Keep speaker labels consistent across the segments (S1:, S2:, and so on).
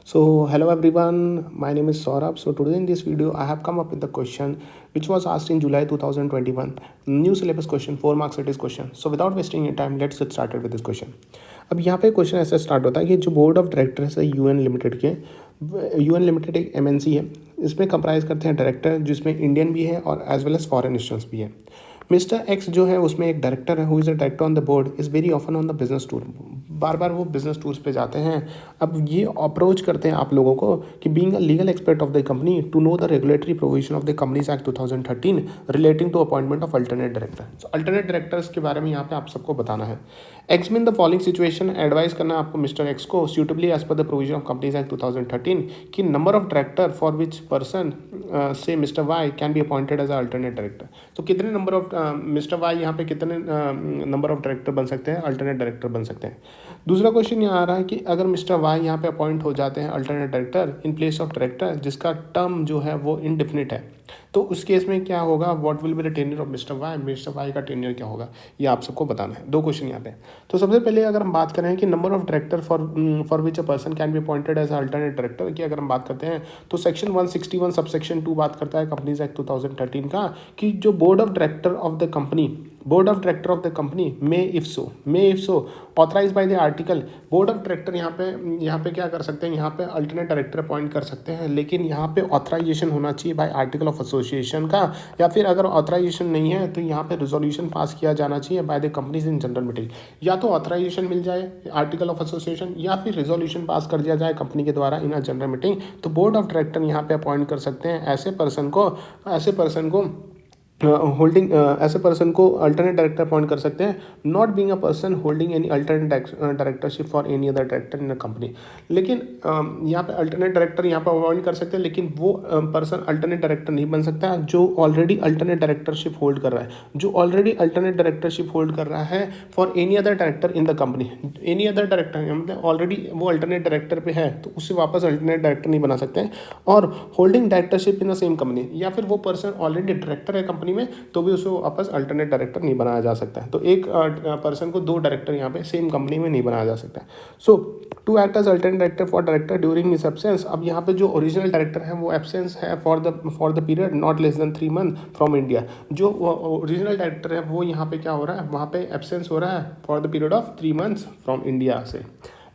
S1: So hello everyone, my name is Saurabh. So today in this video I have come up with the question which was asked in July 2021, new syllabus question, 4 marks it is question. So without wasting your time, let's get started with this question. अब यहाँ पे question ऐसा start होता है कि जो board of directors है UN limited के, यूएन लिमिटेड एक एमएनसी है, इसमें कंप्राइज करते हैं डायरेक्टर जिसमें इंडियन भी है और as well as foreign nationals भी है. मिस्टर एक्स जो है उसमें एक डायरेक्टर है who is a director on the board is very often on the business tour. बार बार वो बिजनेस टूर्स पे जाते हैं. अब ये अप्रोच करते हैं आप लोगों को कि being a legal expert of the company to know the regulatory provision of the companies act 2013 relating to appointment of alternate director. So alternate directors के बारे में यहाँ पे आप सबको बताना है. Examine the following situation, advise करना आपको मिस्टर एक्स को suitably as per the provision of companies act 2013 कि number of director for which person से mister Y can be appointed as a alternate director. तो कितने नंबर ऑफ मिस्टर वाई यहाँ पे कितने नंबर ऑफ डायरेक्टर बन सकते हैं, अल्टरनेट डायरेक्टर बन सकते हैं. दूसरा क्वेश्चन यहाँ आ रहा है कि अगर मिस्टर वाई यहाँ पे अपॉइंट हो जाते हैं alternate director in place of director जिसका टर्म जो है वो इनडिफिनिट है, तो उस केस में क्या होगा, what will be the tenure of mister Y का टेन्योर क्या होगा, ये आप सबको बताना है. दो क्वेश्चन यहाँ पे. तो सबसे पहले अगर हम बात करें कि number of director for which a person can be appointed as alternate director की अगर हम बात करते हैं तो सेक्शन 161 सब सेक्शन 2 बात करता है कंपनीज एक्ट 2013 का कि जो board of director of the company may if so authorise by the article. Board of director यहाँ पे क्या कर सकते हैं, यहाँ पे अल्टरनेट डायरेक्टर अपॉइंट कर सकते हैं, लेकिन यहाँ पे ऑथराइजेशन होना चाहिए बाय आर्टिकल ऑफ एसोसिएशन का, या फिर अगर ऑथराइजेशन नहीं है तो यहाँ पे रिजोल्यूशन पास किया जाना चाहिए by the companies in general meeting. या तो ऑथराइजेशन मिल जाए आर्टिकल ऑफ एसोसिएशन या फिर रिजोल्यूशन पास कर दिया जाए कंपनी के द्वारा इन अ जनरल मीटिंग. तो बोर्ड ऑफ डायरेक्टर यहाँ पे अपॉइंट कर सकते हैं ऐसे पर्सन को अल्टरनेट डायरेक्टर अपॉइंट कर सकते हैं, not being a person holding any alternate directorship for any other director in a company. लेकिन यहाँ पे अल्टरनेट डायरेक्टर यहाँ पे अपॉइंट कर सकते हैं, लेकिन वो पर्सन अल्टरनेट डायरेक्टर नहीं बन सकता जो ऑलरेडी अल्टरनेट डायरेक्टरशिप होल्ड कर रहा है for any other director in the company. Any other director मतलब ऑलरेडी वो अल्टरनेट डायरेक्टर पे है तो उससे वापस अल्टरनेट डायरेक्टर नहीं बना सकते हैं. और holding directorship in the same company, या फिर वो पर्सन ऑलरेडी डायरेक्टर है कंपनी में तो भी उसको वापस अल्टरनेट डायरेक्टर नहीं बनाया जा सकता है. तो एक पर्सन को दो डायरेक्टर यहाँ पे सेम कंपनी में नहीं बनाया जा सकता है. So to act as alternate director for director during his absence. अब यहाँ पे जो ओरिजिनल डायरेक्टर है वो एब्सेंस है for the period not less than 3 month from India. जो ओरिजिनल डायरेक्टर है वो यहाँ पे क्या हो रहा है, वहाँ पे एब्सेंस हो रहा है for the period of 3 months from India से.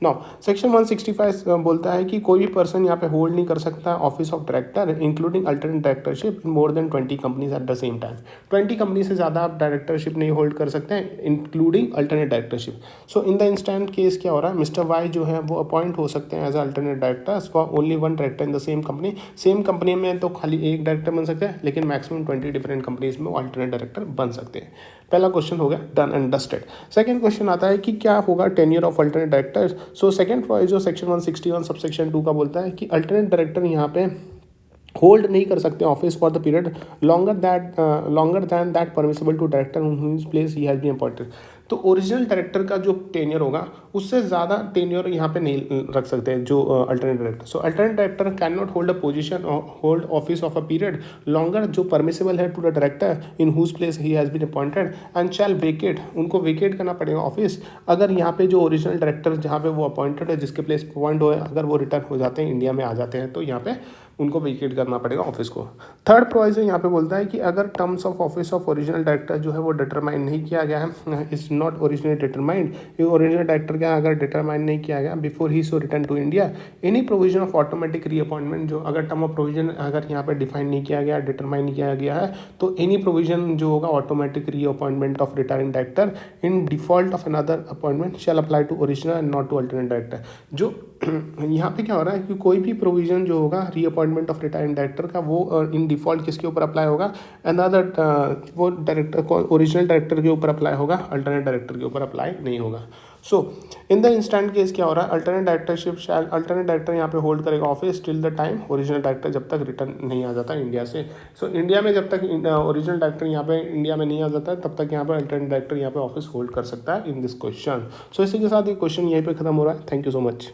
S1: नाउ सेक्शन 165 बोलता है कि कोई भी पर्सन यहाँ पे होल्ड नहीं कर सकता office of director including alternate directorship in more than 20 companies at the same time. 20 company से ज़्यादा आप डायरेक्टरशिप नहीं होल्ड कर सकते हैं including alternate directorship. So in the instant case क्या हो रहा है, मिस्टर वाई जो है वो अपॉइंट हो सकते हैं as alternate directors for only one director in the same company. Same company में तो खाली एक डायरेक्टर बन सकते हैं, लेकिन मैक्सिमम 20 डिफरेंट कंपनीज में अल्टरनेट डायरेक्टर बन सकते हैं. पहला क्वेश्चन हो गया done and dusted. Second question आता है कि क्या होगा tenure of alternate directors. So second provision section 161 subsection 2 का बोलता है कि अल्टरनेट डायरेक्टर यहाँ पे होल्ड नहीं कर सकते office for the period longer than that permissible to director whose place he has been appointed. तो ओरिजिनल डायरेक्टर का जो टेन्योर होगा उससे ज़्यादा टेन्योर यहाँ पे नहीं रख सकते जो alternate director. So alternate director can not hold a position hold office of a period longer जो परमिसेबल है to the director in whose place he has been appointed and shall vacate. उनको vacate करना पड़ेगा office अगर यहाँ पे जो original director जहाँ पे वो अपॉइंटेड है जिसके प्लेस अपॉइंट हुए अगर वो रिटर्न हो जाते हैं इंडिया में आ जाते हैं तो यहाँ पे उनको वेकेट करना पड़ेगा ऑफिस को. थर्ड प्रोविजन यहाँ पे बोलता है कि अगर terms of office of original director जो है वो डिटरमाइन नहीं किया गया है, is not originally determined, original director का अगर डिटरमाइन नहीं किया गया before he so return to India, any provision of automatic reappointment जो अगर टर्म ऑफ प्रोविजन अगर यहाँ पे डिफाइन नहीं किया गया, डिटरमाइन नहीं किया गया है, तो एनी प्रोविजन जो होगा automatic reappointment of retiring director in default of another appointment shall apply to original and not to alternate director. जो यहाँ पे क्या हो रहा है कि कोई भी प्रोविजन जो होगा रीअपॉइंटमेंट ऑफ रिटायरिंग डायरेक्टर का वो इन डिफॉल्ट किसके ऊपर अप्लाई होगा, अनदर वो डायरेक्टर को ओरिजिनल डायरेक्टर के ऊपर अप्लाई होगा, अल्टरनेट डायरेक्टर के ऊपर अप्लाई नहीं होगा. सो इन द इंस्टेंट केस क्या हो रहा है, अल्टरनेट डायरेक्टर यहाँ पे होल्ड करेगा office till the time original director जब तक रिटर्न नहीं आ जाता इंडिया से. सो इंडिया में जब तक ओरिजिनल डायरेक्टर यहाँ पे इंडिया में नहीं आ जाता है तब तक यहाँ पे अल्टरनेट डायरेक्टर यहाँ पे ऑफिस होल्ड कर सकता है इन दिस क्वेश्चन. सो इसी के साथ ये क्वेश्चन यहीं पे खत्म हो रहा है. Thank you so much.